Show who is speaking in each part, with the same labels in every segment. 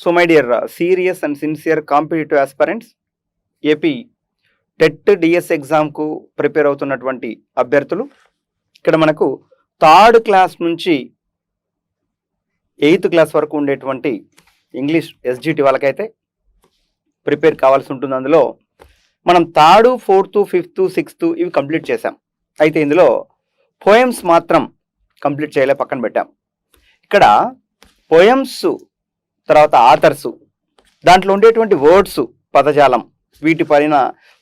Speaker 1: So my dear serious and sincere competitive aspirants, AP TET DS ఎగ్జామ్కు prepare అవుతున్నటువంటి అభ్యర్థులు, ఇక్కడ మనకు థర్డ్ క్లాస్ నుంచి 8th క్లాస్ వరకు ఉండేటువంటి ఇంగ్లీష్ ఎస్జిటి వాళ్ళకైతే ప్రిపేర్ కావాల్సి ఉంటుంది. అందులో మనం 3rd, 4th, 5th, 6th ఇవి కంప్లీట్ చేసాం. అయితే ఇందులో పోయమ్స్ మాత్రం కంప్లీట్ చేయలే, పక్కన పెట్టాం. ఇక్కడ పోయమ్స్ తర్వాత ఆథర్సు, దాంట్లో ఉండేటువంటి వర్డ్స్, పదజాలం, వీటిపైన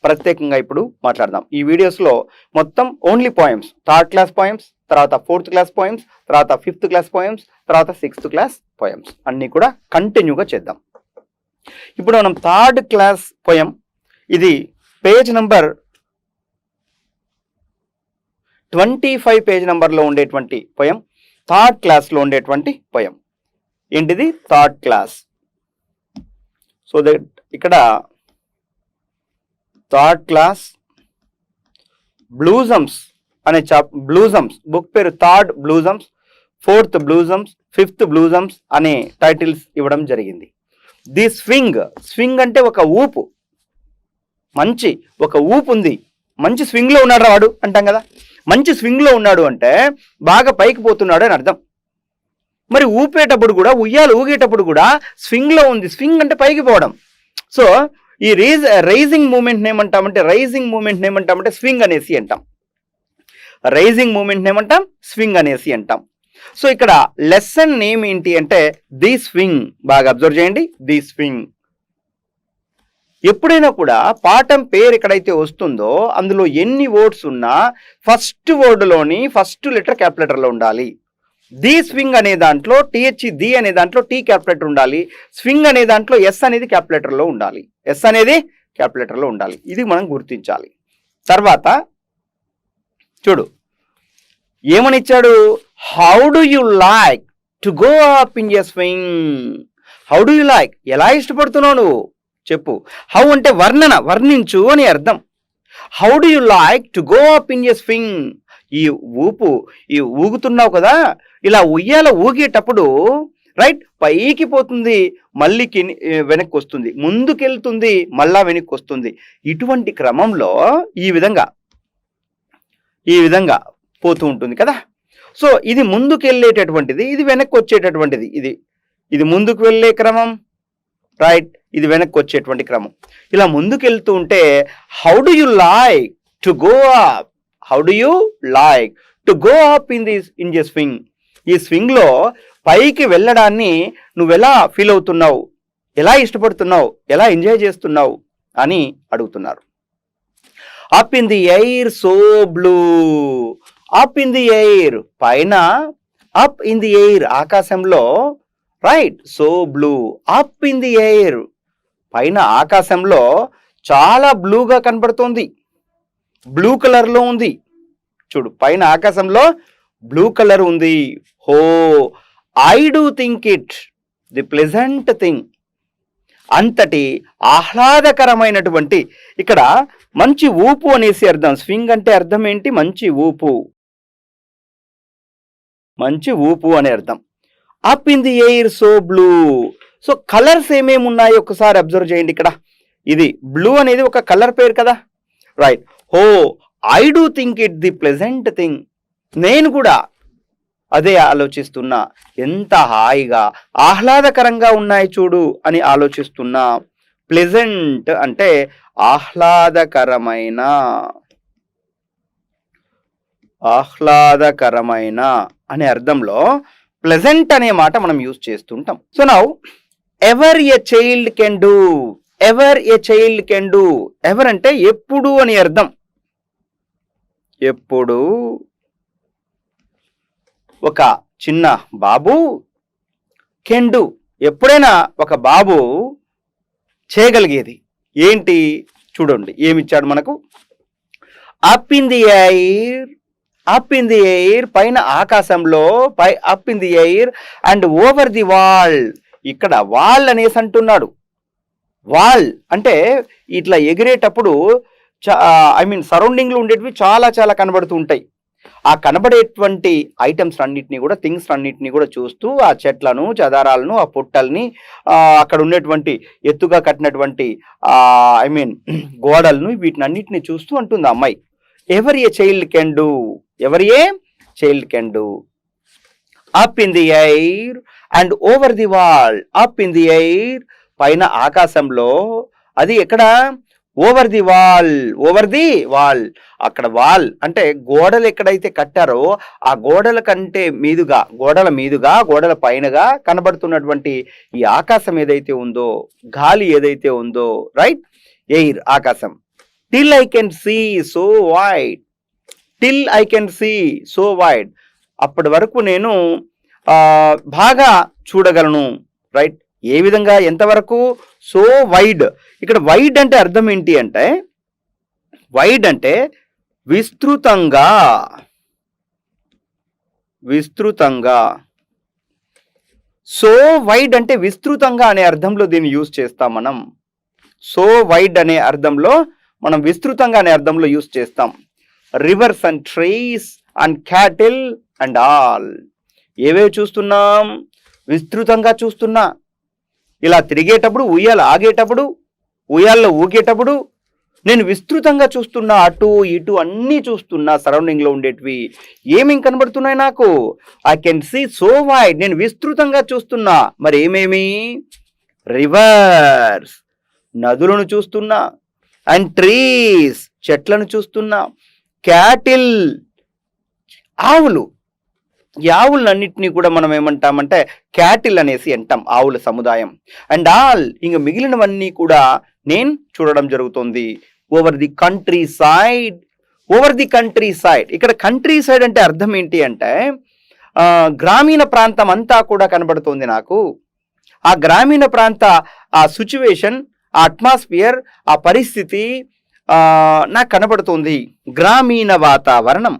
Speaker 1: ప్రత్యేకంగా ఇప్పుడు మాట్లాడదాం. ఈ వీడియోస్లో మొత్తం only poems, 3rd class poems, తర్వాత 4th క్లాస్ పోయమ్స్, తర్వాత 5th క్లాస్ పోయమ్స్, తర్వాత 6th క్లాస్ పోయమ్స్ అన్నీ కూడా కంటిన్యూగా చేద్దాం. ఇప్పుడు మనం 3rd క్లాస్ పోయం, ఇది పేజ్ నంబర్ 25 పేజ్ నంబర్లో ఉండేటువంటి పోయం, 3rd క్లాస్లో ఉండేటువంటి పోయం. ఏంటిది? 3rd class. సో దట్ ఇక్కడ 3rd క్లాస్ బ్లూజమ్స్ అనే బ్లూజమ్స్ బుక్ పేరు 3rd బ్లూజమ్స్, 4th బ్లూజమ్స్, 5th బ్లూజమ్స్ అనే టైటిల్స్ ఇవ్వడం జరిగింది. ది స్వింగ్, స్వింగ్ అంటే ఒక ఊపు, మంచి ఒక ఊపు ఉంది, మంచి స్వింగ్లో ఉన్నాడు వాడు అంటాం కదా. మంచి స్వింగ్లో ఉన్నాడు అంటే బాగా పైకి పోతున్నాడు అని అర్థం. మరి ఊపేటప్పుడు కూడా, ఉయ్యాలు ఊగేటప్పుడు కూడా స్వింగ్లో ఉంది. స్వింగ్ అంటే పైకి పోవడం. సో ఈ రైజింగ్ మూమెంట్ ఏమంటామంటే, రైజింగ్ మూమెంట్ ఏమంటామంటే స్వింగ్ అనేసి అంటాం. రైజింగ్ మూమెంట్ ఏమంటాం? స్వింగ్ అనేసి అంటాం. సో ఇక్కడ లెసన్ నేమ్ ఏంటి అంటే ది స్వింగ్. బాగా అబ్జర్వ్ చేయండి, ది స్వింగ్. ఎప్పుడైనా కూడా పాఠం పేరు ఎక్కడైతే వస్తుందో అందులో ఎన్ని వర్డ్స్ ఉన్నా ఫస్ట్ వర్డ్లోని ఫస్ట్ లెటర్ క్యాపిటల్లో ఉండాలి. ది స్వింగ్ అనే దాంట్లో ది అనే దాంట్లో టీ క్యాపిటల్ ఉండాలి. స్వింగ్ అనే దాంట్లో ఎస్ అనేది క్యాపిటల్లో ఉండాలి. ఎస్ అనేది క్యాపిటల్లో ఉండాలి. ఇది మనం గుర్తించాలి. తర్వాత చూడు ఏమని ఇచ్చాడు? How do you like to go up in a swing. How do you like, ఎలా ఇష్టపడుతున్నావు నువ్వు చెప్పు. హౌ అంటే వర్ణన, వర్ణించు అని అర్థం. How do you like to go up in a swing. ఈ ఊగుతున్నావు కదా, ఇలా ఉయ్యాల ఊగేటప్పుడు రైట్ పైకి పోతుంది, మళ్ళీ వెనక్కి వస్తుంది, ముందుకెళ్తుంది, మళ్ళా వెనక్కి వస్తుంది. ఇటువంటి క్రమంలో ఈ విధంగా పోతూ ఉంటుంది కదా. సో ఇది ముందుకు వెళ్ళేటటువంటిది, ఇది వెనక్కి వచ్చేటటువంటిది. ఇది ముందుకు వెళ్ళే క్రమం, రైట్, ఇది వెనక్కి వచ్చేటువంటి క్రమం. ఇలా ముందుకు వెళ్తూ ఉంటే how do you like to go up, how do you like to go up in the swing. ఈ స్వింగ్లో పైకి వెళ్ళడాన్ని నువ్వెలా ఫీల్ అవుతున్నావు, ఎలా ఇష్టపడుతున్నావు, ఎలా ఎంజాయ్ చేస్తున్నావు అని అడుగుతున్నారు. Up in the air so blue. Up in the air, పైన, అప్ ఇన్ ది ఎయిర్ ఆకాశంలో, right, so blue. Up in the air, పైన ఆకాశంలో చాలా బ్లూగా కనబడుతోంది, బ్లూ కలర్లో ఉంది. చూడు, పైన ఆకాశంలో బ్లూ కలర్ ఉంది. హో I do think it the pleasant thing. అంతటి ఆహ్లాదకరమైనటువంటి, ఇక్కడ మంచి ఊపు అనేసి అర్థం. స్వింగ్ అంటే అర్థం ఏంటి? మంచి ఊపు, మంచి ఊపు అనే అర్థం. Up in the air so blue. So colours ఏమేమి ఉన్నాయో ఒకసారి అబ్జర్వ్ చేయండి. ఇక్కడ ఇది బ్లూ అనేది ఒక కలర్ పేరు కదా, రైట్. హో I do think it the pleasant thing. నేను కూడా అదే ఆలోచిస్తున్నా, ఎంత హాయిగా ఆహ్లాదకరంగా ఉన్నాయి చూడు అని ఆలోచిస్తున్నా. ప్లెజెంట్ అంటే ఆహ్లాదకరమైన అనే అర్థంలో ప్లెజెంట్ అనే మాట మనం యూజ్ చేస్తుంటాం. So now ever a child can do. Ever a child can do. Ever అంటే ఎప్పుడు అని అర్థం. ఎప్పుడు ఒక చిన్న బాబు, కెన్ డూ, ఎప్పుడైనా ఒక బాబు చేయగలిగేది ఏంటి చూడండి. ఏమిచ్చాడు మనకు? Up in the air, up in the air, పైన ఆకాశంలో, up in the air and over the wall. ఇక్కడ వాల్ అనేసి అంటున్నాడు. వాల్ అంటే ఇట్లా ఎగిరేటప్పుడు సరౌండింగ్లో ఉండేటివి చాలా చాలా కనబడుతూ ఉంటాయి. ఆ కనబడేటువంటి ఐటమ్స్ అన్నిటిని కూడా, థింగ్స్ అన్నిటిని కూడా చూస్తూ ఆ చెట్లను, చెదారాలను, ఆ పుట్టల్ని, అక్కడ ఉన్నటువంటి ఎత్తుగా కట్టినటువంటి ఐ మీన్ గోడలను, వీటిని అన్నిటిని చూస్తూ అంటుంది ఆ అమ్మాయి. ఎవరి ఏ చైల్డ్ కెన్ డూ, ఎవరి a child can do, up in the air and over the wall. Up in the air, పైన ఆకాశంలో, అది ఎక్కడ, over the wall, over the wall. అక్కడ వాల్ అంటే గోడలు ఎక్కడైతే కట్టారో ఆ గోడల కంటే మీదుగా, గోడల మీదుగా, గోడల పైనగా కనబడుతున్నటువంటి ఈ ఆకాశం ఏదైతే ఉందో, గాలి ఏదైతే ఉందో, రైట్, ఎయిర్, ఆకాశం. Till I can see so wide, till I can see so wide, అప్పటి వరకు నేను బాగా చూడగలను, రైట్. ఏ విధంగా, ఎంతవరకు, సో వైడ్. ఇక్కడ వైడ్ అంటే అర్థం ఏంటి అంటే, వైడ్ అంటే విస్తృతంగా, విస్తృతంగా. సో వైడ్ అంటే విస్తృతంగా అనే అర్థంలో దీన్ని యూజ్ చేస్తాం మనం. సో వైడ్ అనే అర్థంలో మనం విస్తృతంగా అనే అర్థంలో యూజ్ చేస్తాం. Reverse and trees and cattle and all. ఏవేవి చూస్తున్నాం, విస్తృతంగా చూస్తున్నా. ఇలా తిరిగేటప్పుడు, ఉయ్యాల ఆగేటప్పుడు, ఉయ్యాల్లో ఊగేటప్పుడు నేను విస్తృతంగా చూస్తున్నా, అటు ఇటు అన్నీ చూస్తున్నా. సరౌండింగ్లో ఉండేటివి ఏమేమి కనబడుతున్నాయి నాకు, I can see so wide, నేను విస్తృతంగా చూస్తున్నా. మరి ఏమేమి, రివర్స్, నదులను చూస్తున్నా, అండ్ ట్రీస్, చెట్లను చూస్తున్నా, క్యాటిల్, ఆవులు. ఈ ఆవులన్నింటినీ కూడా మనం ఏమంటామంటే క్యాటిల్ అనేసి అంటాం, ఆవుల సముదాయం. అండ్ ఆల్, ఇంక మిగిలినవన్నీ కూడా నేను చూడడం జరుగుతుంది. Over the country side, over the country side. ఇక్కడ కంట్రీ సైడ్ అంటే అర్థం ఏంటి అంటే గ్రామీణ ప్రాంతం అంతా కూడా కనబడుతుంది నాకు. ఆ గ్రామీణ ప్రాంత ఆ సిచ్యువేషన్, ఆ అట్మాస్ఫియర్, ఆ పరిస్థితి నాకు కనబడుతుంది. గ్రామీణ వాతావరణం,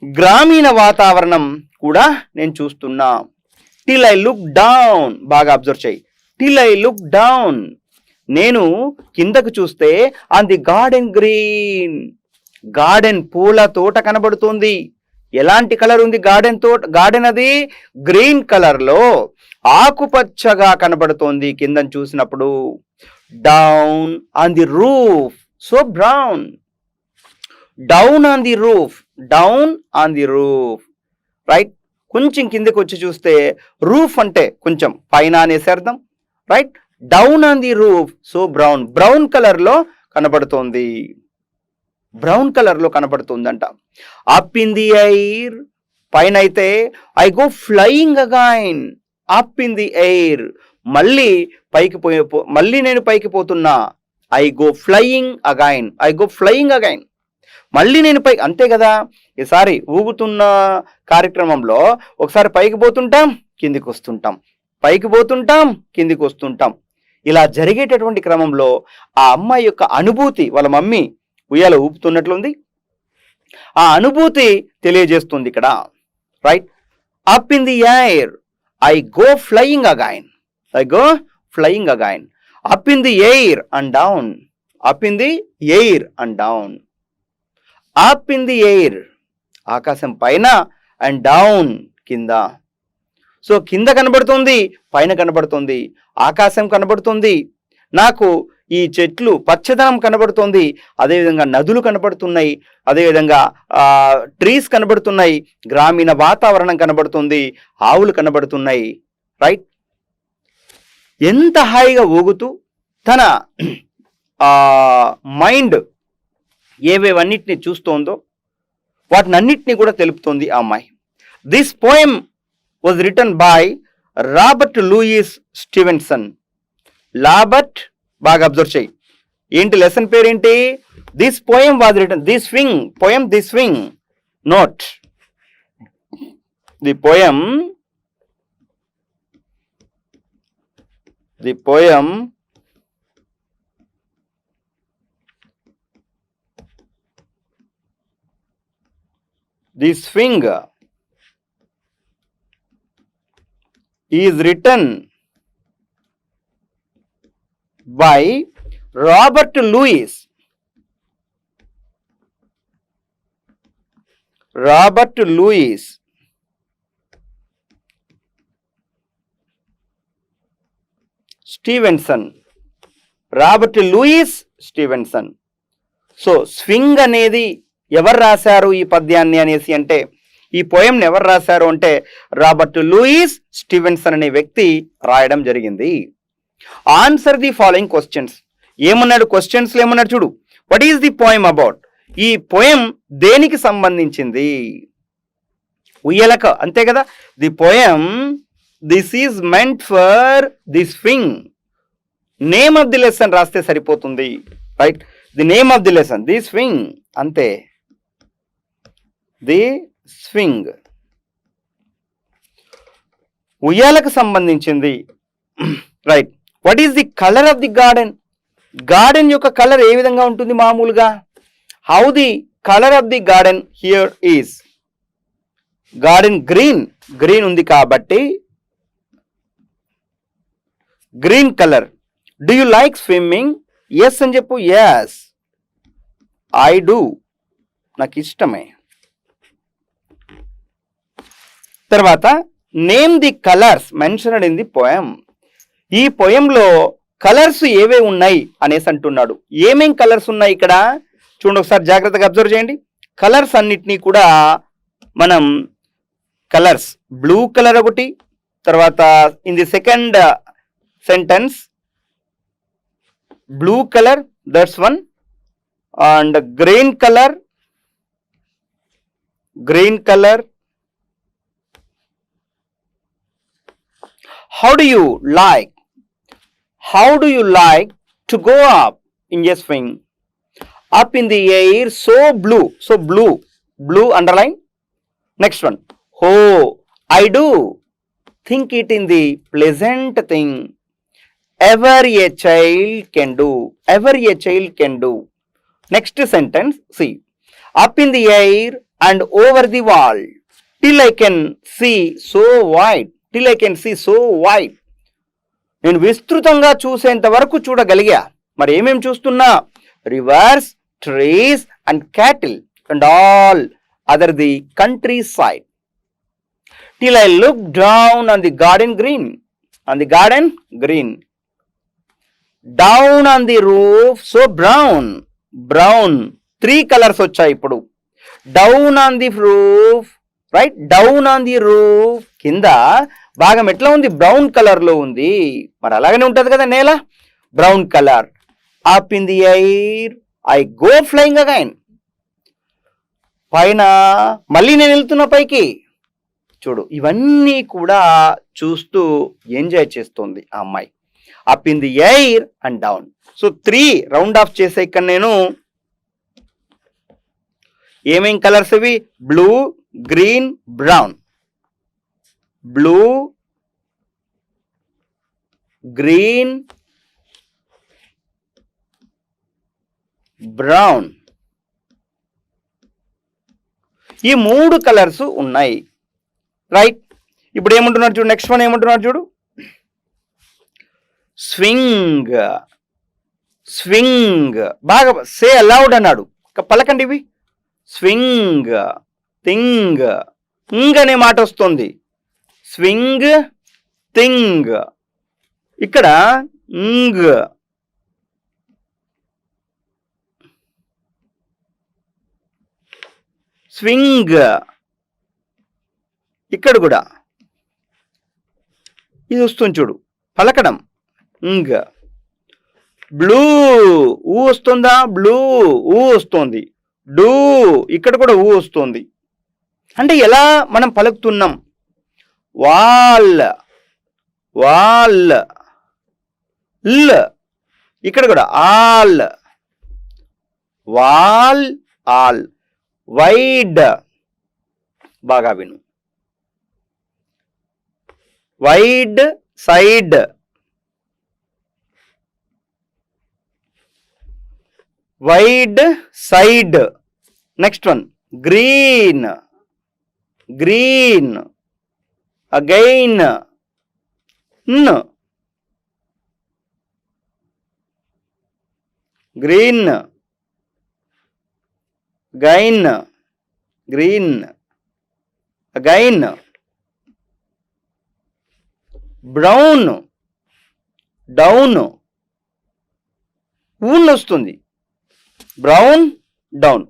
Speaker 1: గ్రామీణ వాతావరణం కూడా నేను చూస్తున్నా. టిల్ ఐ లుక్ డౌన్, బాగా అబ్జర్వ్ చేయి. టిల్ ఐ లుక్ డౌన్, నేను కిందకు చూస్తే on the garden green, garden, పూల తోట కనబడుతుంది. ఎలాంటి కలర్ ఉంది గార్డెన్ తోట, గార్డెన్ అది గ్రీన్ కలర్ లో ఆకుపచ్చగా కనబడుతోంది కిందని చూసినప్పుడు. Down on the roof, so brown. Down on the roof, down on the roof, right. కొంచెం కిందకి వచ్చి చూస్తే రూఫ్ అంటే కొంచెం పైన అనేసి అర్థం, right. Down on the roof, so brown, brown colour లో కనబడుతోంది, బ్రౌన్ కలర్ లో కనబడుతుందంట. అప్ ఇన్ ది ఎయిర్, పైన అయితే I go flying again. Up in the air, మళ్ళీ పైకి మళ్ళీ నేను పైకి పోతున్నా. I go flying again, I go flying again, మళ్ళీ నేను పై, అంతే కదా. ఈసారి ఊగుతున్న కార్యక్రమంలో ఒకసారి పైకి పోతుంటాం, కిందికి వస్తుంటాం, పైకి పోతుంటాం, కిందికి వస్తుంటాం. ఇలా జరిగేటటువంటి క్రమంలో ఆ అమ్మాయి యొక్క అనుభూతి, వాళ్ళ మమ్మీ ఉయ్యాల ఊపుతున్నట్లుంది, ఆ అనుభూతి తెలియజేస్తుంది ఇక్కడ, right. Up in the air I go flying again, I go flying again. Up in the air and down, up in the air and down. Up in the air, ఆకాశం పైన, అండ్ డౌన్, కింద. So కింద కనబడుతుంది, పైన కనబడుతుంది, ఆకాశం కనబడుతుంది, నాకు ఈ చెట్లు పచ్చదనం కనబడుతుంది, అదేవిధంగా నదులు కనబడుతున్నాయి, అదేవిధంగా ట్రీస్ కనబడుతున్నాయి, గ్రామీణ వాతావరణం కనబడుతుంది, ఆవులు కనబడుతున్నాయి, రైట్. ఎంత హాయిగా ఊగుతూ తన మైండ్ ఏవేవన్నిటిని చూస్తోందో వాటినన్నిటిని కూడా తెలుపుతోంది ఆ అమ్మాయి. This poem was written by Robert Louis Stevenson. Robert, బాగా అబ్జర్వ్ చేయి, ఏంటి లెసన్ పేరేంటి? This poem was written, this swing poem, this swing note, the poem, the poem The Swing is written by Robert Louis Robert Louis Stevenson. Robert Louis Stevenson. So swing అనేది ఎవరు రాశారు ఈ పద్యాన్ని అనేసి అంటే, ఈ పోయంని ఎవరు రాశారు అంటే రాబర్ట్ లూయిస్ స్టీవెన్సన్ అనే వ్యక్తి రాయడం జరిగింది. Answer the following questions. ఏమన్నాడు క్వశ్చన్స్ ఏమన్నాడు చూడు. What is the poem about? ఈ పోయం దేనికి సంబంధించింది? ఉయ్యలక, అంతే కదా. The poem this is meant for the swing. Name of the lesson రాస్తే సరిపోతుంది, right? The name of the lesson the swing, అంతే. ది స్వింగ్ ఉయ్యాలకు సంబంధించింది, right. What is the colour of the garden? Garden యొక్క colour ఏ విధంగా ఉంటుంది మామూలుగా? How the colour of the garden here is garden green. Green ఉంది కాబట్టి green colour. Do you like swimming? Yes అని చెప్పు. ఎస్ ఐ డూ, నాకు ఇష్టమే. తర్వాత name the colours mentioned in the poem. ఈ పోయంలో కలర్స్ ఏవే ఉన్నాయి అనేసి అంటున్నాడు. ఏమేం కలర్స్ ఉన్నాయి ఇక్కడ చూడండి, ఒకసారి జాగ్రత్తగా అబ్జర్వ్ చేయండి. కలర్స్ అన్నిటినీ కూడా మనం కలర్స్, బ్లూ కలర్ ఒకటి, తర్వాత in the second sentence blue colour, that's one, and green colour, green colour. How do you like? How do you like to go up in a swing? Up in the air, so blue. So blue. Blue underline. Next one. Oh, I do think it in the pleasant thing. Ever a child can do. Ever a child can do. Next sentence. See. Up in the air and over the wall. Till I can see so wide. Till I can see so wide. నేను విస్తృతంగా చూసేంత వరకు చూడగలిగా. మరి ఏమేమి చూస్తున్నా? Reverse, trees and cattle and all other the country side. Till I look down on the garden green. On the garden green. Down on the roof so brown. Brown. 3 colours వచ్చాయి ఇప్పుడు. Down on the roof, right? Down on the roof, కింద భాగం ఎట్లా ఉంది? Brown colour లో ఉంది. మరి అలాగనే ఉంటది కదా నేల, brown colour. Up in the air I go flying again. పైన మళ్ళీ నేను వెళ్తున్నా పైకి. చూడు, ఇవన్నీ కూడా చూస్తూ ఎంజాయ్ చేస్తుంది ఆ అమ్మాయి. Up in the air and down. So 3 round of చేసే ఇక్కడ నేను ఏమేం కలర్స్ ఇవి? Blue, green, brown. Blue, green, brown. ఈ 3 కలర్స్ ఉన్నాయి, రైట్? ఇప్పుడు ఏమంటున్నాడు చూడు, నెక్స్ట్ వన్ ఏమంటున్నాడు చూడు. స్వింగ్. స్వింగ్ బాగా సే అలౌడ్ అన్నాడు. పలకండి ఇవి. స్వింగ్, థింగ్, ఇంగ్ అనే మాట వస్తుంది. Swing, thing. ఇక్కడ ఇంగ్. స్వింగ్. ఇక్కడ కూడా ఇది వస్తుంది చూడు, పలకడం. ఇంగ్. బ్లూ, ఊ వస్తుందా? బ్లూ, ఊ వస్తుంది. డూ, ఇక్కడ కూడా ఊ వస్తుంది. అంటే ఎలా మనం పలుకుతున్నాం? Wall, wall. ల్, ఇక్కడ కూడా ఆల్. Wall, all. వైడ్, బాగా విను. Wide, side. Wide, side. Next one green. Green. Again. Green. Gain. Green, again brown, down, ఉన్ వస్తుంది, బ్రౌన్ డౌన్,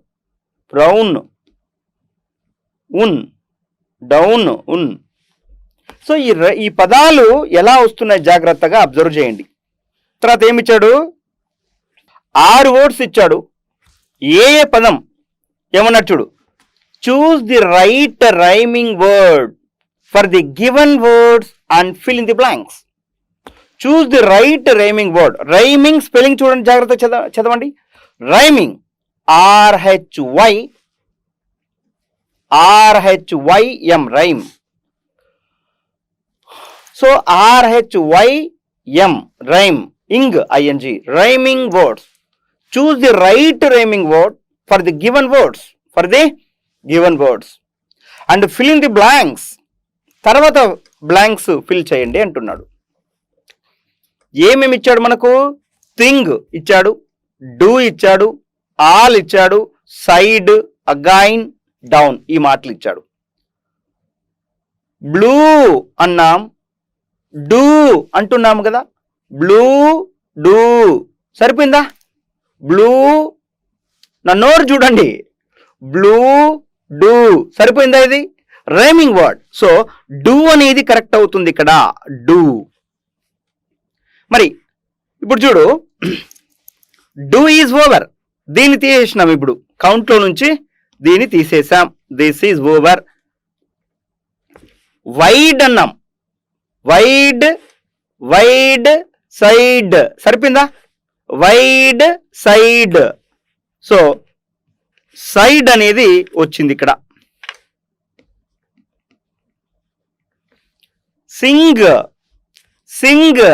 Speaker 1: బ్రౌన్ ఉన్, డౌన్ ఉన్. సో ఈ పదాలు ఎలా వస్తున్నాయి జాగ్రత్తగా అబ్జర్వ్ చేయండి. తర్వాత ఏమిచ్చాడు, 6 వర్డ్స్ ఇచ్చాడు. ఏ పదం ఏమన్నా చూడు, choose the right rhyming word for the given words and fill in the blanks. Choose the right rhyming word. Rhyming spelling చూడండి, జాగ్రత్త చదవండి. Rhyming RHYM rhyme. So RHYM rhyme, ING rhyming words. Choose the right rhyming word for the given words and fill in the blanks. తర్వాత blanks fill చేయండి అంటున్నాడు. ఏమేమి ఇచ్చాడు మనకు, thing ఇచ్చాడు, డూ ఇచ్చాడు, ఆల్ ఇచ్చాడు, సైడ్, అగైన్, డౌన్ ఈ మాటలు ఇచ్చాడు. బ్లూ అన్నాం, డూ అంటున్నాము కదా, బ్లూ డూ సరిపోయిందా? బ్లూ, నా నోరు చూడండి, బ్లూ డూ సరిపోయిందా? ఇది రైమింగ్ వర్డ్. సో డూ అనేది కరెక్ట్ అవుతుంది ఇక్కడ, డూ. మరి ఇప్పుడు చూడు, డూ ఈజ్ ఓవర్, దీన్ని తీసేసినాం. ఇప్పుడు కౌంట్లో నుంచి దీన్ని తీసేసాం, దిస్ ఈజ్ ఓవర్. వైడ్ అన్నాం, వైడ్, వైడ్ సైడ్ సరిపోయిందా? Wide side. సో సైడ్ అనేది వచ్చింది ఇక్కడ. Singh, Singh,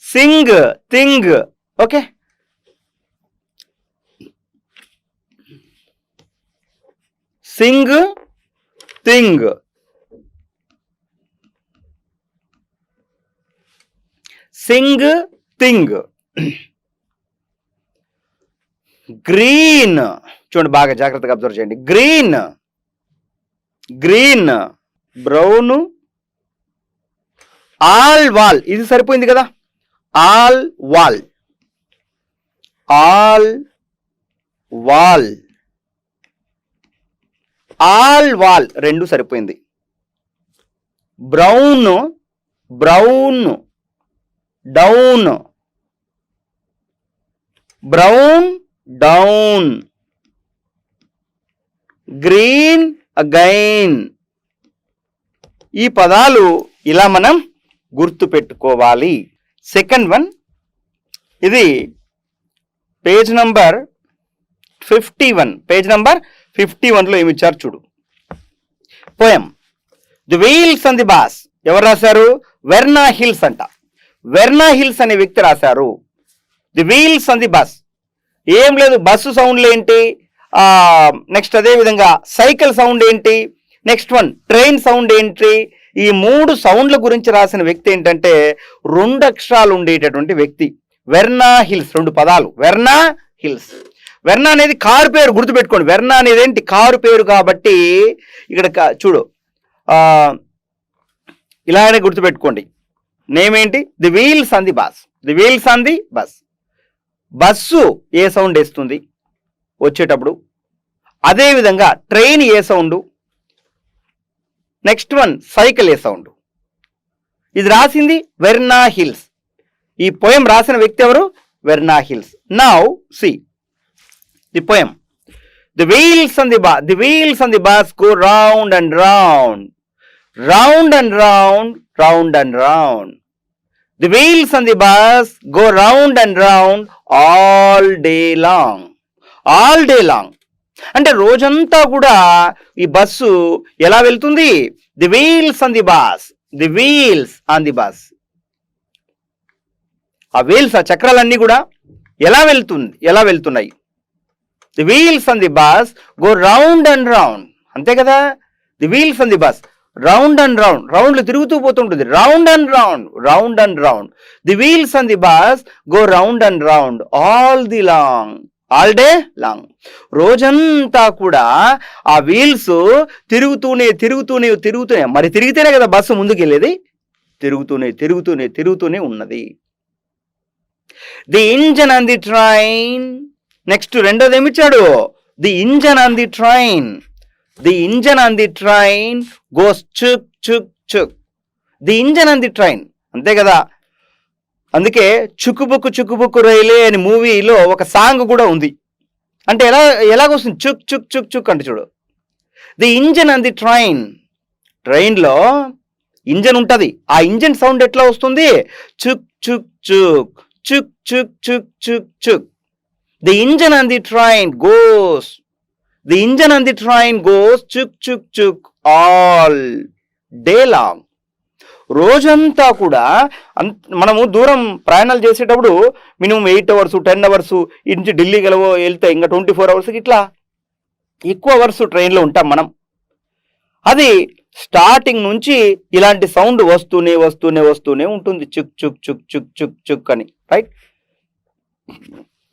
Speaker 1: Singh, thing. Okay, Singh, thing. Singh, thing. Green చూడండి, బాగా జాగ్రత్తగా అబ్జర్వ్ చేయండి. Green, green, brown, all wall ఇది సరిపోయింది కదా, all wall, all wall, all wall రెండు సరిపోయింది. Brown, brown, down, brown down, green again. ఈ పదాలు ఇలా మనం గుర్తు పెట్టుకోవాలి. సెకండ్ వన్, ఇది పేజ్ నంబర్ 51. పేజ్ నంబర్ 51లో ఏమి ఇచ్చారు చూడు. Poem the wheels and the boss. ఎవరు రాశారు? వెర్నా హిల్స్ అంట. వెర్నా హిల్స్ అనే వ్యక్తి రాశారు. The wheels and the bus. ఏం లేదు, బస్సు సౌండ్లు ఏంటి, నెక్స్ట్ అదే విధంగా సైకిల్ సౌండ్ ఏంటి, నెక్స్ట్ వన్ ట్రైన్ సౌండ్ ఏంటి, ఈ 3 సౌండ్ల గురించి రాసిన వ్యక్తి ఏంటంటే 2 అక్షరాలు ఉండేటటువంటి వ్యక్తి. వెర్నా హిల్స్, 2 పదాలు. Verna hills. వెర్నా అనేది కారు పేరు, గుర్తుపెట్టుకోండి. వెర్నా అనేది ఏంటి? కారు పేరు కాబట్టి ఇక్కడ చూడు, ఇలానే గుర్తుపెట్టుకోండి. నేమ్ ఏంటి? The wheels on the bus. The wheels on the bus. Bus A sound వేస్తుంది వచ్చేటప్పుడు, అదేవిధంగా ట్రైన్ ఏ సౌండ్, నెక్స్ట్ వన్ సైకిల్ ఏ సౌండ్. ఇది రాసింది వెర్నా హిల్స్. ఈ పోయం రాసిన వ్యక్తి ఎవరు? Verna hills. Now see the poem. The wheels on the bus. The wheels on the bus go round and round, round and round, round and round. The wheels on the bus go round and round all day long. All day long. అంటే రోజంతా కూడా ఈ bus ఎలా వెళ్తుంది? The wheels on the bus. The wheels on the bus. ఆ wheels, ఆ చక్రాలన్నీ కూడా ఎలా వెళ్తున్నాయి? The wheels on the bus go round and round. అంతే కదా, the wheels on the bus round and round, రౌండ్లు తిరుగుతూ పోతుంటుంది. Round and round, round and round. The wheels on the bus go round and round all the long, all day long. రోజంతా కూడా ఆ wheels తిరుగుతూనే మరి తిరిగితేనే కదా బస్సు ముందుకు వెళ్ళేది. తిరుగుతూనే ఉన్నది. The engine on the train. Next రెండోది ఏమిచ్చాడు? The engine on the train. The engine on the train goes chug chug chug. The engine on the train, అంతే కదా. అందుకే చుక్కుబుక్కు రైలే అని మూవీలో ఒక సాంగ్ కూడా ఉంది. అంటే ఎలాగొస్తుంది? చుక్ చుక్ చుక్ చుక్ అంటే చూడు. The engine on the train. ట్రైన్లో ఇంజన్ ఉంటుంది. ఆ ఇంజన్ సౌండ్ ఎట్లా వస్తుంది? చుక్ chug chug chug chug chug chug chug. The engine on the train goes. The engine on the train goes chug chug Chugh all day long. రోజంతా కూడా మనము దూరం ప్రయాణాలు చేసేటప్పుడు మినిమం 8 hours 10 hours నుంచి ఢిల్లీకి వెళ్తే ఇంకా 24 hours ఇట్లా ఎక్కువ అవర్స్ ట్రైన్లో ఉంటాం మనం. అది స్టార్టింగ్ నుంచి ఇలాంటి సౌండ్ వస్తూనే ఉంటుంది. చుక్ చుక్ చుక్ చుక్ చుక్ చుక్ అని, రైట్?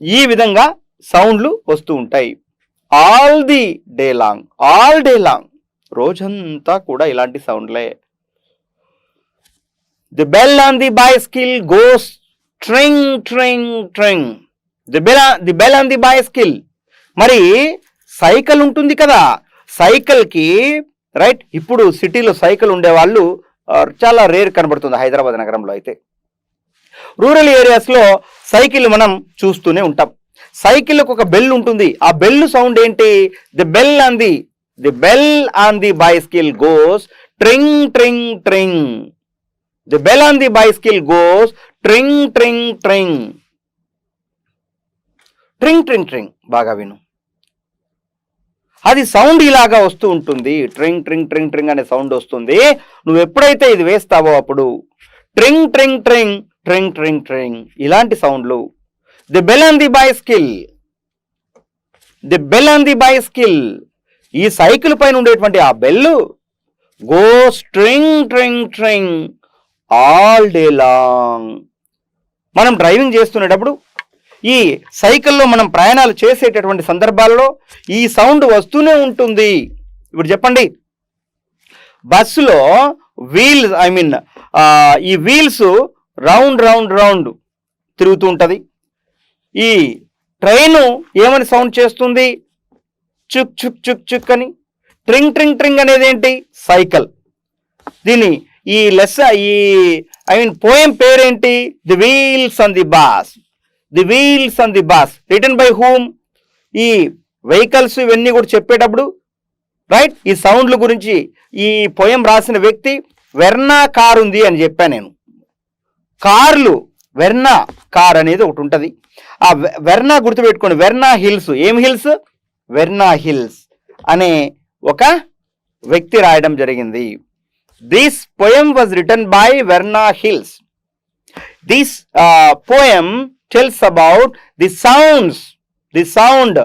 Speaker 1: ఈ విధంగా సౌండ్లు వస్తూ ఉంటాయి ఆల్ డే లాంగ్. రోజంతా కూడా ఇలాంటి సౌండ్లే. The bell on the bicycle goes tring tring tring. The bell on the bicycle. మరి సైకిల్ ఉంటుంది కదా, సైకిల్కి, రైట్? ఇప్పుడు సిటీలో సైకిల్ ఉండేవాళ్ళు చాలా రేర్ కనబడుతుంది హైదరాబాద్ నగరంలో. అయితే రూరల్ ఏరియాస్లో సైకిల్ మనం చూస్తూనే ఉంటాం. సైకిల్కి ఒక బెల్ ఉంటుంది. ఆ బెల్ సౌండ్ ఏంటి? The bell on the bicycle goes tring tring tring. The bell on the bicycle goes tring tring tring. Tring tring tring, బాగా విను. అది సౌండ్ ఇలాగా వస్తూ ఉంటుంది. ట్రింగ్ ట్రింగ్ ట్రింగ్ ట్రింగ్ అనే సౌండ్ వస్తుంది. నువ్వు ఎప్పుడైతే ఇది వేస్తావో అప్పుడు ట్రింగ్ tring tring tring tring tring ఇలాంటి సౌండ్లు. The bell on the bicycle. ఈ సైకిల్ పైన ఉండేటువంటి ఆ bell goes tring tring tring all day long. మనం డ్రైవింగ్ చేస్తున్నప్పుడు ఈ సైకిల్లో మనం ప్రయాణాలు చేసేటటువంటి సందర్భాల్లో ఈ సౌండ్ వస్తూనే ఉంటుంది. ఇప్పుడు చెప్పండి, బస్సులో ఈ వీల్స్ రౌండ్ తిరుగుతూ ఉంటుంది. ఈ ట్రైను ఏమని సౌండ్ చేస్తుంది? చుక్ చుక్ చుక్ చుక్ అని. ట్రింగ్ ట్రింగ్ ట్రింగ్ అనేది ఏంటి? సైకిల్. దీని పోయం పేరేంటి? The wheels on the boss. The wheels on the boss return by whom? ఈ వెహికల్స్ ఇవన్నీ కూడా చెప్పేటప్పుడు, రైట్, ఈ సౌండ్ల గురించి ఈ పోయం రాసిన వ్యక్తి వెర్నా కార్ ఉంది అని చెప్పాను నేను. కార్లు, వెర్నా కార్ అనేది ఒకటి ఉంటుంది. ఆ వెర్నా గుర్తుపెట్టుకోండి. Verna hills. ఏం హిల్స్? వెర్నా హిల్స్ అనే ఒక వ్యక్తి రాయడం జరిగింది. This poem was written by Verna hills. This poem tells about the sound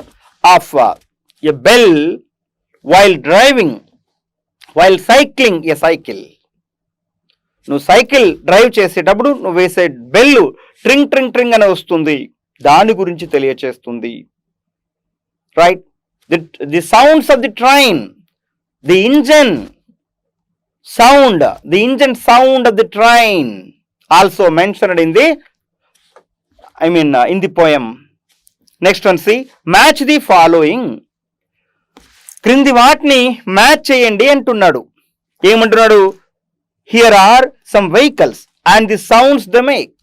Speaker 1: of a bell while cycling a cycle. నువ్వు సైకిల్ డ్రైవ్ చేసేటప్పుడు నువ్వు వేసే బెల్ ట్రింగ్ ట్రింగ్ ట్రింగ్ అని వస్తుంది. దాని గురించి తెలియచేస్తుంది, right? The sounds of the train, the engine sound of the train also mentioned in the poem. Next one, see, match the following. క్రింది వాటిని మ్యాచ్ చేయండి అంటున్నాడు. ఏమంటున్నాడు? Here are some vehicles and the sounds they make.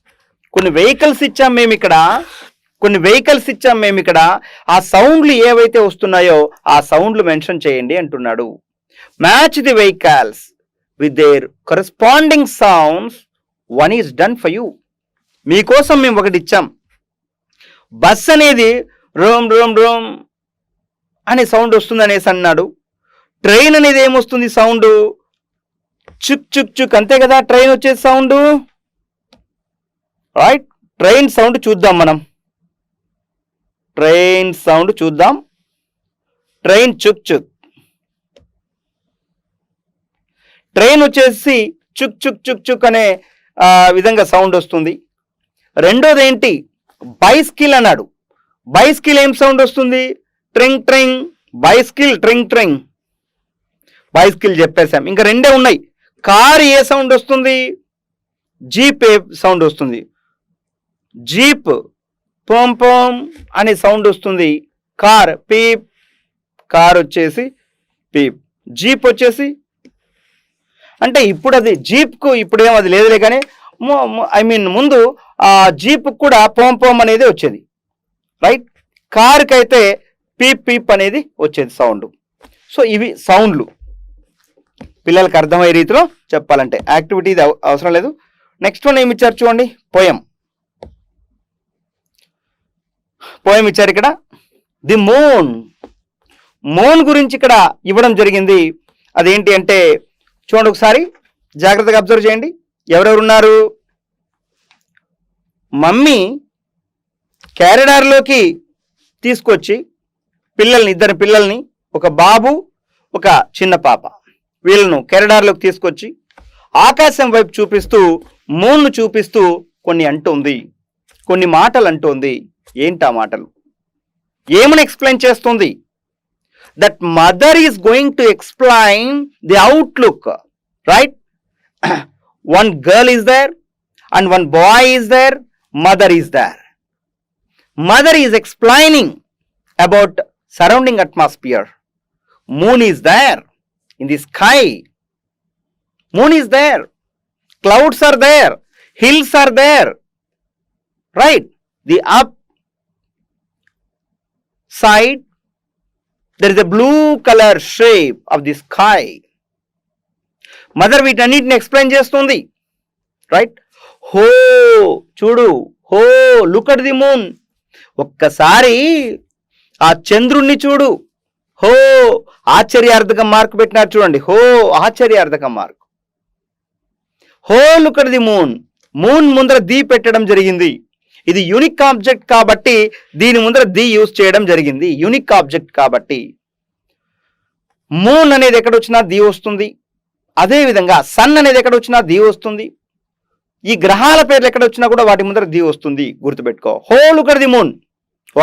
Speaker 1: కొన్ని vehicles ఇచ్చాం మేము ఇక్కడ. ఆ సౌండ్లు ఏవైతే వస్తున్నాయో ఆ సౌండ్లు మెన్షన్ చేయండి అంటున్నాడు. Match the vehicles with their corresponding sounds. One is done for you. మీకోసం మేము ఒకటి ఇచ్చాం. బస్ అనేది రోమ్ రోమ్ రోమ్ అనే సౌండ్ వస్తుంది అనేసి అన్నాడు. ట్రైన్ అనేది ఏమొస్తుంది సౌండ్? చుక్ చుక్ చుక్, అంతే కదా ట్రైన్ వచ్చే సౌండ్, రైట్? ట్రైన్ సౌండ్ చూద్దాం మనం. ట్రైన్ చుక్ చుక్. ట్రైన్ వచ్చేసి చుక్ చుక్ చుక్ చుక్ అనే విధంగా సౌండ్ వస్తుంది. రెండోది ఏంటి? బైసికిల్ అన్నాడు. బైస్కిల్ ఏం సౌండ్ వస్తుంది? ట్రింగ్ ట్రింగ్. బైస్కిల్ ట్రింగ్ ట్రింగ్. బైస్కిల్ చెప్పేసాం. ఇంకా రెండే ఉన్నాయి. కార్ ఏ సౌండ్ వస్తుంది? జీప్ ఏ సౌండ్ వస్తుంది? జీప్ పోమ్ పోమ్ అనే సౌండ్ వస్తుంది. Car peep. కార్ వచ్చేసి పీప్. జీప్ వచ్చేసి అంటే ఇప్పుడు అది జీప్కు ఇప్పుడు ఏం అది లేదులే, కానీ ముందు ఆ జీప్ కూడా పోమ్ పోమ్ అనేది వచ్చేది, రైట్? కార్కి అయితే పీప్ పీప్ అనేది వచ్చేది సౌండ్. సో ఇవి సౌండ్లు పిల్లలకు అర్థమయ్యే రీతిలో చెప్పాలంటే. యాక్టివిటీ ఇది అవసరం లేదు. నెక్స్ట్ వన్ ఏమి ఇచ్చారు చూడండి, పోయం. పోయం ఇచ్చారు ఇక్కడ. The moon. మూన్ గురించి ఇక్కడ ఇవ్వడం జరిగింది. అదేంటి అంటే చూడండి ఒకసారి జాగ్రత్తగా అబ్జర్వ్ చేయండి. ఎవరెవరు ఉన్నారు? మమ్మీ క్యారిడార్లోకి తీసుకొచ్చి ఇద్దరు పిల్లల్ని, ఒక బాబు ఒక చిన్న పాప, వీళ్ళను క్యారిడార్లోకి తీసుకొచ్చి ఆకాశం వైపు చూపిస్తూ మూన్ను చూపిస్తూ కొన్ని అంటుంది, కొన్ని మాటలు అంటుంది. ఏంటి ఆ మాటలు? ఏమని ఎక్స్ప్లెయిన్ చేస్తుంది? That mother is going to explain the outlook, right? One girl is there and one boy is there, mother is there. Mother is explaining about surrounding atmosphere. Moon is there in the sky. Moon is there. Clouds are there. Hills are there. Right? The up side, there is a blue color shape of the sky. Mother వీటన్నిటిని explain చేస్తుంది, right? హో చూడు, హో look at the moon. ఒక్కసారి ఆ చంద్రుణ్ణి చూడు. హో ఆశ్చర్యార్థకం మార్క్ పెట్టినారు చూడండి. హో ఆశ్చర్యార్థకం మార్క్. హో look at the moon. Moon ముందర ది పెట్టడం జరిగింది. ఇది యూనిక్ ఆబ్జెక్ట్ కాబట్టి దీని ముందర ది యూజ్ చేయడం జరిగింది. యూనిక్ ఆబ్జెక్ట్ కాబట్టి మూన్ అనేది ఎక్కడ వచ్చినా ది వస్తుంది. అదేవిధంగా సన్ అనేది ఎక్కడ వచ్చినా ది వస్తుంది. ఈ గ్రహాల పేర్లు ఎక్కడ వచ్చినా కూడా వాటి ముందర ది వస్తుంది, గుర్తుపెట్టుకో. హో లుక్ అట్ ది మూన్.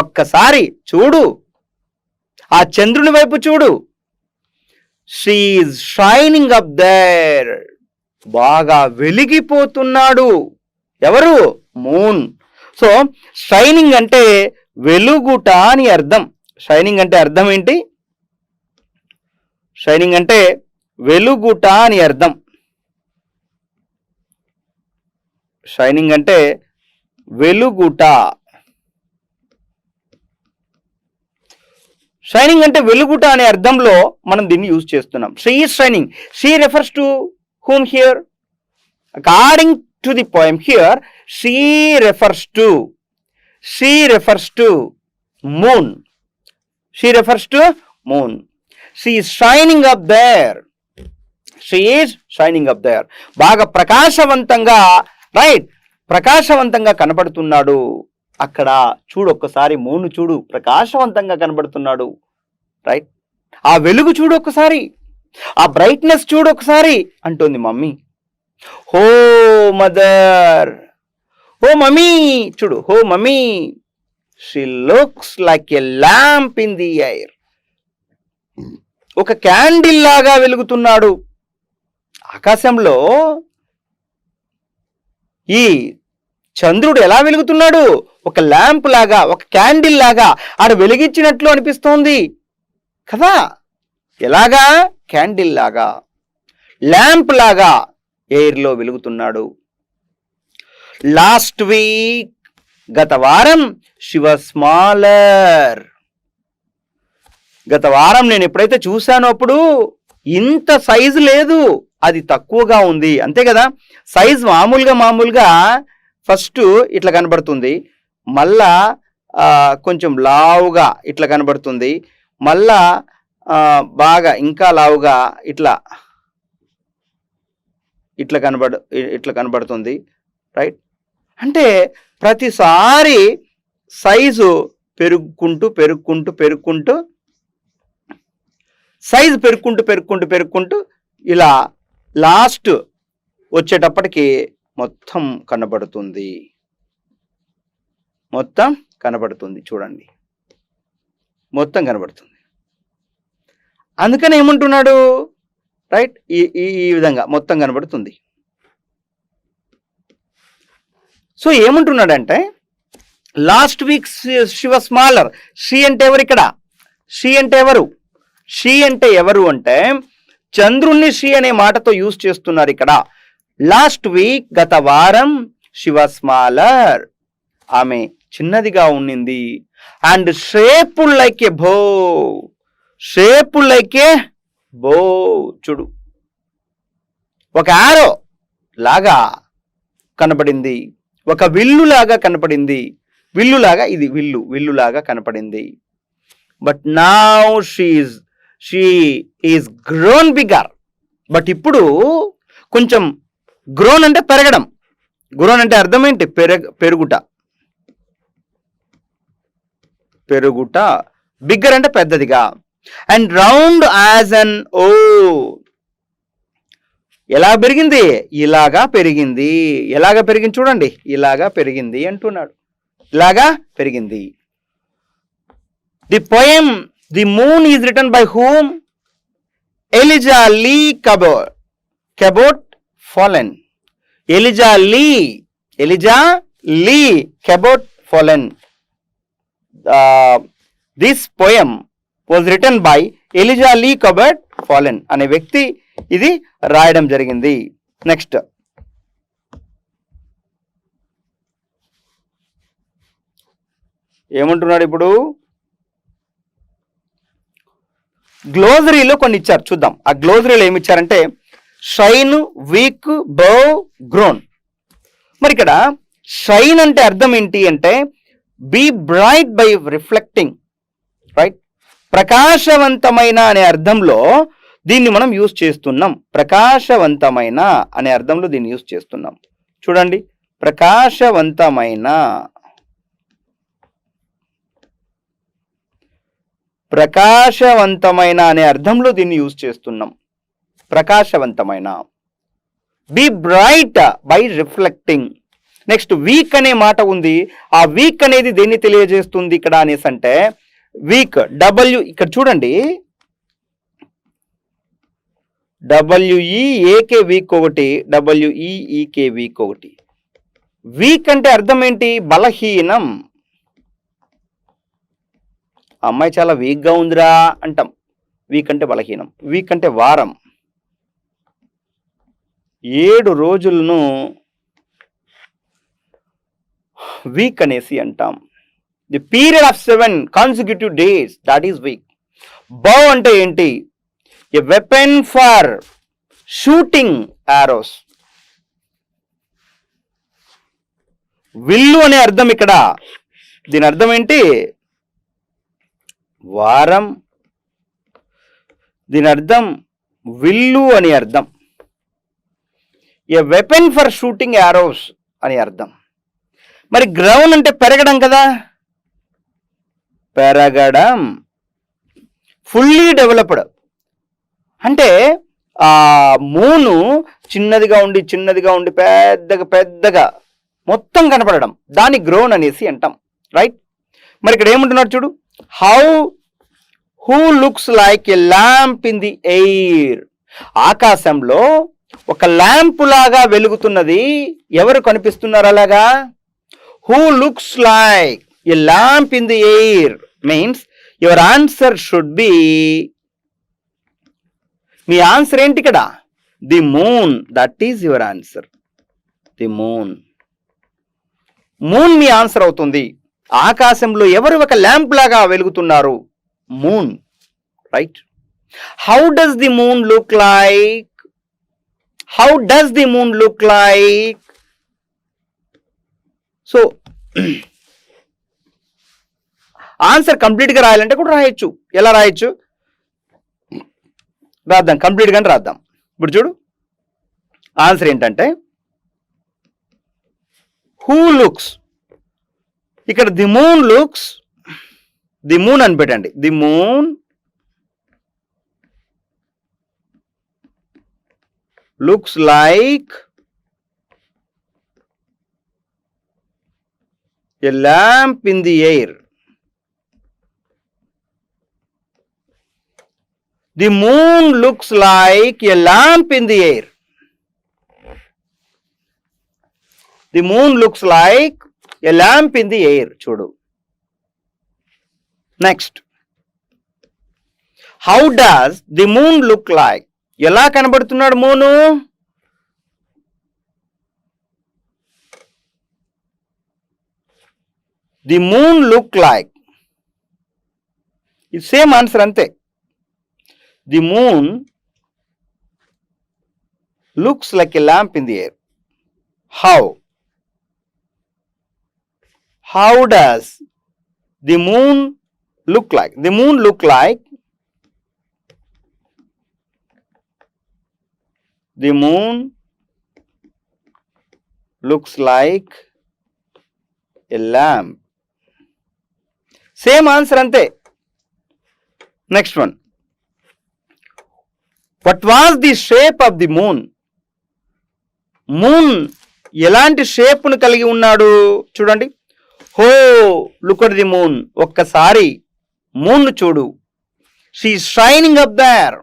Speaker 1: ఒక్కసారి చూడు, ఆ చంద్రుని వైపు చూడు. She is shining up there. బాగా వెలిగిపోతున్నాడు. ఎవరు? మూన్. సో షైనింగ్ అంటే వెలుగుట అని అర్థం. షైనింగ్ అంటే అర్థం ఏంటి? షైనింగ్ అంటే వెలుగుట అని అర్థం. షైనింగ్ అంటే వెలుగుట. షైనింగ్ అంటే వెలుగుట అనే అర్థంలో మనం దీన్ని యూజ్ చేస్తున్నాం. She is shining. She refers to whom here? According to the poem here, she refers to moon. She refers to moon. She is shining up there. She is shining up there. బాగా ప్రకాశవంతంగా, right? ప్రకాశవంతంగా కనబడుతున్నాడు అక్కడ. చూడు ఒక్కసారి, moon చూడు, ప్రకాశవంతంగా కనబడుతున్నాడు, రైట్? ఆ వెలుగు చూడు ఒక్కసారి, ఆ బ్రైట్నెస్ చూడు ఒకసారి అంటుంది మమ్మీ. హో మదర్, ఓ మమ్మీ చూడు, హో mummy, she looks like a lamp in the air. ఒక క్యాండిల్ లాగా వెలుగుతున్నాడు ఆకాశంలో. ఈ చంద్రుడు ఎలా వెలుగుతున్నాడు? ఒక ల్యాంప్ లాగా, ఒక క్యాండిల్ లాగా ఆడ వెలిగించినట్లు అనిపిస్తోంది కదా. ఎలాగా? క్యాండిల్ లాగా, ల్యాంప్ లాగా ఎయిర్లో వెలుగుతున్నాడు. లాస్ట్ వీక్, గత వారం, షీ వాజ్ స్మాలర్. గత వారం నేను ఎప్పుడైతే చూశానో అప్పుడు ఇంత సైజు లేదు, అది తక్కువగా ఉంది, అంతే కదా. సైజ్ మామూలుగా ఫస్ట్ ఇట్లా కనబడుతుంది, మళ్ళా కొంచెం లావుగా ఇట్లా కనబడుతుంది, మళ్ళా బాగా ఇంకా లావుగా ఇట్లా కనబడుతుంది, రైట్? అంటే ప్రతిసారి సైజు పెరుగుకుంటూ సైజు పెరుగుకుంటూ ఇలా లాస్ట్ వచ్చేటప్పటికి మొత్తం కనబడుతుంది. మొత్తం కనబడుతుంది. చూడండి, మొత్తం కనబడుతుంది. అందుకని ఏమంటున్నాడు, రైట్, ఈ ఈ విధంగా మొత్తం కనబడుతుంది. సో ఏమంటున్నాడంటే last week she was smaller. She అంటే ఎవరు ఇక్కడ? షీ అంటే ఎవరు? షీ అంటే ఎవరు అంటే చంద్రుణ్ణి షీ అనే మాటతో యూజ్ చేస్తున్నారు ఇక్కడ. లాస్ట్ వీక్, గత వారం, షీ వాజ్ స్మాలర్, ఆమె చిన్నదిగా ఉండింది. అండ్ షేపుడ్ లైక్ ఏ బో, షేపుడ్ లైక్ ఏ బో. చూడు, ఒక యారో లాగా కనపడింది, ఒక విల్లు లాగా కనపడింది. విల్లులాగా, ఇది విల్లులాగా కనపడింది. But now she is grown bigger. But ఇప్పుడు కొంచెం, గ్రోన్ అంటే పెరగడం, గ్రోన్ అంటే అర్థం ఏంటి? పెరుగుట, పెరుగుట. బిగ్గర్ అంటే పెద్దదిగా. అండ్ రౌండ్ యాజ్ అన్ ఓ. ఎలా పెరిగింది? ఇలాగా పెరిగింది. ఎలాగా పెరిగింది చూడండి, ఇలాగా పెరిగింది అంటున్నాడు. ఇలాగా పెరిగింది. The poem the moon is written by whom? Eliza Lee Cabot Follen. Eliza Lee Cabot Follen. This poem was written by Eliza Lee Cabot Follen అనే వ్యక్తి ఇది రాయడం జరిగింది. నెక్స్ట్, ఏమంటున్నాడు ఇప్పుడు? గ్లోజరీలో కొన్ని ఇచ్చారు, చూద్దాం. ఆ గ్లోజరీలో ఏమి ఇచ్చారంటే షైన్, వీక్, బో, గ్రోన్. మరి ఇక్కడ షైన్ అంటే అర్థం ఏంటి అంటే be bright by reflecting, right? ప్రకాశవంతమైన అనే అర్థంలో దీన్ని మనం యూజ్ చేస్తున్నాం. ప్రకాశవంతమైన అనే అర్థంలో దీన్ని యూజ్ చేస్తున్నాం. చూడండి, ప్రకాశవంతమైన అనే అర్థంలో దీన్ని యూజ్ చేస్తున్నాం. ప్రకాశవంతమైన. Be bright by reflecting. Next, week అనే మాట ఉంది. ఆ వీక్ అనేది దేన్ని తెలియజేస్తుంది ఇక్కడ అనేసి అంటే వీక్, డబ్ల్యూ, ఇక్కడ చూడండి, డబ్ల్యూఈఏకే వీక్ ఒకటి, డబ్ల్యూఈఈకే వీక్ ఒకటి. వీక్ అంటే అర్థం ఏంటి? బలహీనం. అమ్మాయి చాలా వీక్గా ఉందిరా అంటాం. వీక్ అంటే బలహీనం. వీక్ అంటే వారం. 7 రోజులను వీక్ అనేసి అంటాం. The period of 7 consecutive days, that is week. Bow అంటే ఏంటి? A weapon for shooting arrows. విల్లు అనే అర్థం ఇక్కడ. దీని అర్థం ఏంటి? వారం. దీని అర్థం విల్లు అని అర్థం. ఏ వెపన్ ఫర్ షూటింగ్ యారోస్ అని అర్థం. మరి గ్రౌండ్ అంటే పెరగడం కదా, పెరగడం. ఫుల్లీ డెవలప్డ్ అంటే ఆ మూను చిన్నదిగా ఉండి పెద్దగా మొత్తం కనపడడం, దాన్ని గ్రోన్ అనేసి అంటాం, రైట్? మరి ఇక్కడ ఏమంటున్నాడు చూడు, who looks like a lamp in the air. ఆకాశంలో ఒక ల్యాంప్ లాగా వెలుగుతున్నది. ఎవరు కనిపిస్తున్నారు అలాగా? Who looks like a lamp in the air means your answer should be, మీ ఆన్సర్ ఏంటి ఇక్కడ? The moon. That is your answer. The moon. Moon మీ ఆన్సర్ అవుతుంది. ఆకాశంలో ఎవరు ఒక ల్యాంప్ లాగా వెలుగుతున్నారు? Moon, right? How does the moon look like? How does the moon look like? So answer కంప్లీట్గా రాయాలంటే కూడా రాయొచ్చు. ఎలా రాయొచ్చు? రాద్దాం, కంప్లీట్గానే రాద్దాం. ఇప్పుడు చూడు, ఆన్సర్ ఏంటంటే హూ లుక్స్. ఇక్కడ the moon looks, the moon అని పెట్టండి. The moon looks like A lamp in the air. The moon looks like a lamp in the air. The moon looks like a lamp in the air. Chudu. Next. How does the moon look like? ఎలా కనబడుతున్నాడు మూను? The moon look like. ఇది same answer అంతే. The moon looks like a lamp in the air. How? How does the moon look like? The moon look like. The moon looks like a lamp. Same answer ante. Next one. What was the shape of the moon? Moon ఎలాంటి shape ను కలిగి ఉన్నాడు చూడండి. Oh look at the moon. ఒక్కసారి moon చూడు. She shining up there.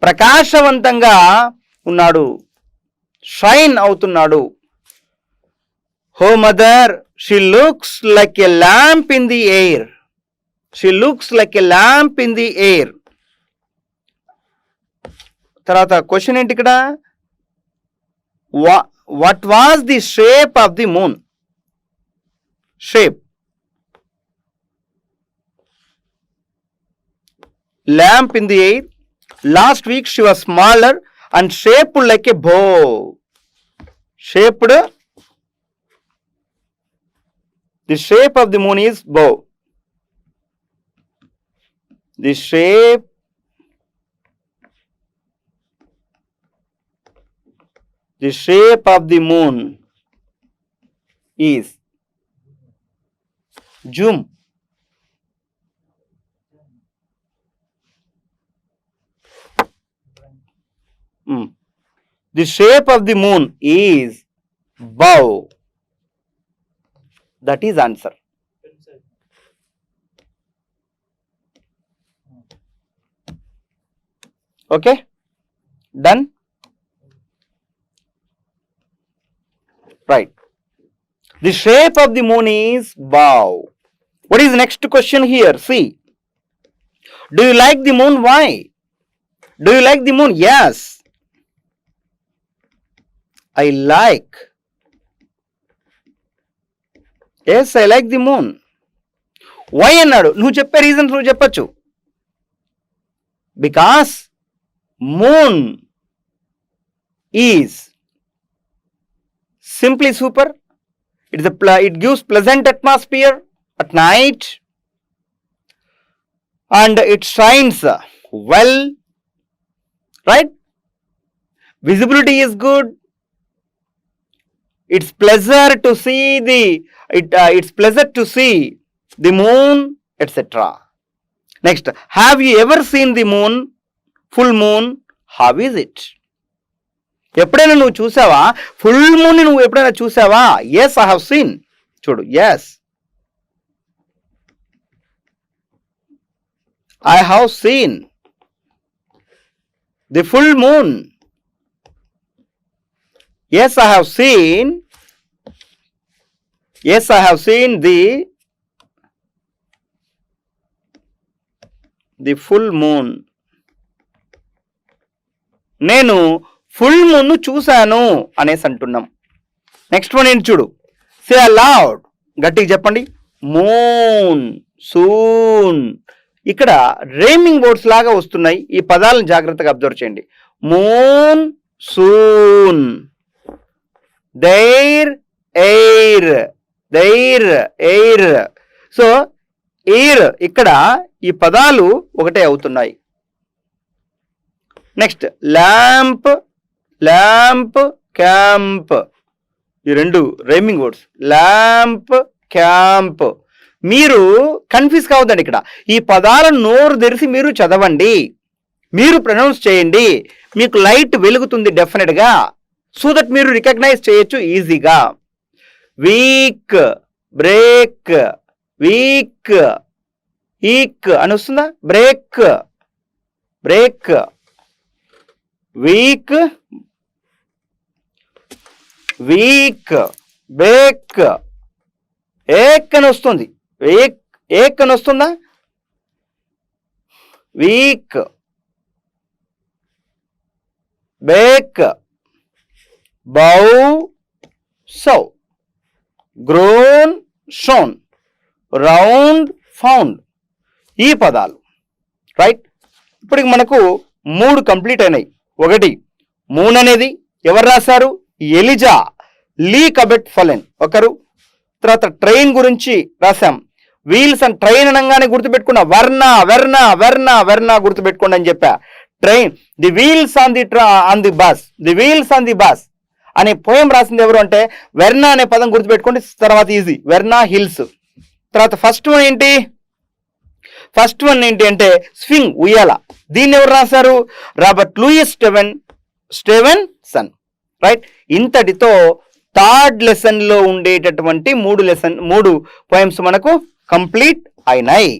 Speaker 1: ప్రకాశవంతంగా ఉన్నాడు. Shine అవుతున్నాడు. Oh mother, she looks like a lamp in the air. She looks like a lamp in the air. తర్వాత క్వశ్చన్ ఏంటి ఇక్కడ? What was the shape of the moon? Shape lamp in the air. Last week she was smaller and shaped like a bow. Shaped. The shape of the moon is bow. The shape of the moon is zoom. The shape of the moon is bow. That is answer. Okay? Done? Right. The shape of the moon is bow. What is the next question here? See. Do you like the moon? Why? Do you like the moon? Yes. I like. Yes, I like the moon. Why అన్నాడు? నువ్వు చెప్పే reasons నువ్వు చెప్పచ్చు. Because moon is simply super. It gives pleasant atmosphere at night and it shines well, right? Visibility is good. It's pleasure to see it's pleasure to see the moon, etc. Next, have you ever seen the moon? Full moon, how is it? ఎప్పుడైనా నువ్వు చూసావా? Full moon నువ్వు ఎప్పుడైనా చూసావా? yes, I have seen. చూడు, yes, I have seen the full moon. Yes, I have seen. Yes, I have seen the full moon. నేను full moon చూశాను అనేసి అంటున్నాం. నెక్స్ట్ వన్ ఏంటి చూడు. సే అలౌడ్. గట్టిగా చెప్పండి. Moon, soon. ఇక్కడ రేమింగ్ వర్డ్స్ లాగా వస్తున్నాయి. ఈ పదాలను జాగ్రత్తగా అబ్జర్వ్ చేయండి. Moon, soon. There, air. There, air. So air ఇక్కడ ఈ పదాలు ఒకటే అవుతున్నాయి. Next lamp, lamp, camp. ఈ రెండు రైమింగ్ వర్డ్స్. Lamp, camp. మీరు కన్ఫ్యూజ్ కావద్దండి. ఇక్కడ ఈ పదాలను నోరు తెరిచి మీరు చదవండి, మీరు ప్రొనౌన్స్ చేయండి. మీకు లైట్ వెలుగుతుంది డెఫినెట్గా. సో దట్ మీరు రికగ్నైజ్ చేయొచ్చు ఈజీగా. వీక్, బ్రేక్, వీక్, ఈక్ అని వస్తుందా? Break, break, week, week, break, ఏక్ అని వస్తుంది. ఏక్, ఏక్ అని వస్తుందా? వీక్, బేక్, బౌ, సౌ, గ్రోన్, షోన్, రౌండ్, ఫౌండ్, ఈ పదాలు. రైట్, ఇప్పుడు మనకు 3 కంప్లీట్ అయినాయి. ఒకటి మూన్ అనేది ఎవరు రాశారు? ఎలిజా లీ కబెట్ ఫలెన్ ఒకరు. తర్వాత ట్రైన్ గురించి రాశాం. వీల్స్ అండ్ ట్రైన్ అనగానే గుర్తుపెట్టుకున్నా, వర్ణ వెర్ణ వెర్ణ వెర్ణ గుర్తుపెట్టుకోండి అని చెప్పా. Train, the wheels on the bus, the wheels on the bus అనే పోయం రాసింది ఎవరు అంటే వెర్ణ అనే పదం గుర్తుపెట్టుకోండి. తర్వాత ఈజీ, వెర్ణ హిల్స్. తర్వాత ఫస్ట్ వన్ ఏంటి అంటే స్వింగ్, ఉయ్యాల. దీన్ని ఎవరు రాశారు? Robert Louis Stevenson. రైట్, ఇంతటితో థర్డ్ లెసన్ లో ఉండేటటువంటి 3 పోయమ్స్ మనకు కంప్లీట్ అయినాయి.